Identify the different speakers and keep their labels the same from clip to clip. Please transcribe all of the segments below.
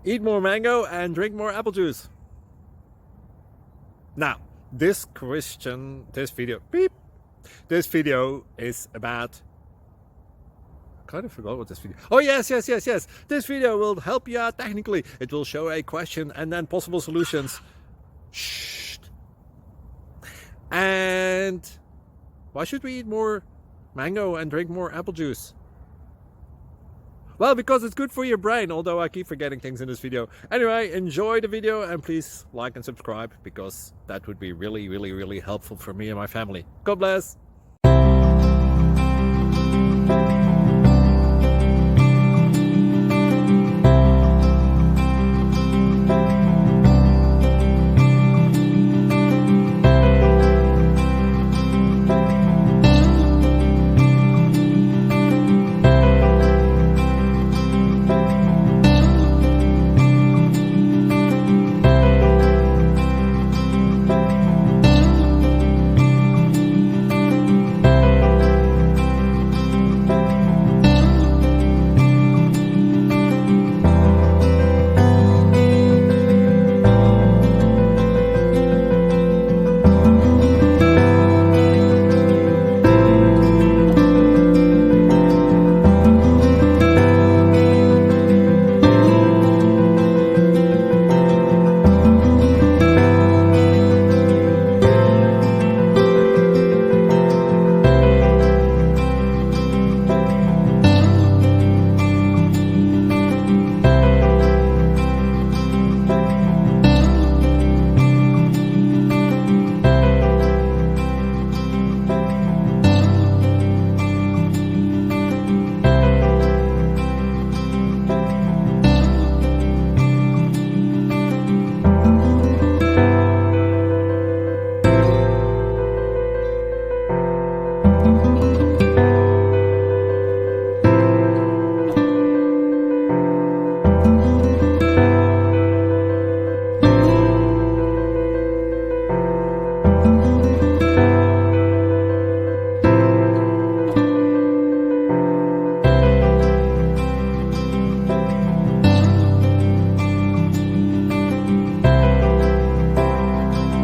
Speaker 1: Eat more mango and drink more apple juice. Now, this video is about, I kind of forgot what this video. Oh, yes. This video will help you out technically. It will show a question and then possible solutions. Shh. And why should we eat more mango and drink more apple juice? Well, because it's good for your brain, although I keep forgetting things in this video. Anyway, enjoy the video and please like and subscribe, because that would be really helpful for me and my family. God bless!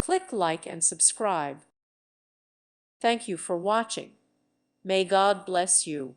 Speaker 2: Click like and subscribe. Thank you for watching. May God bless you.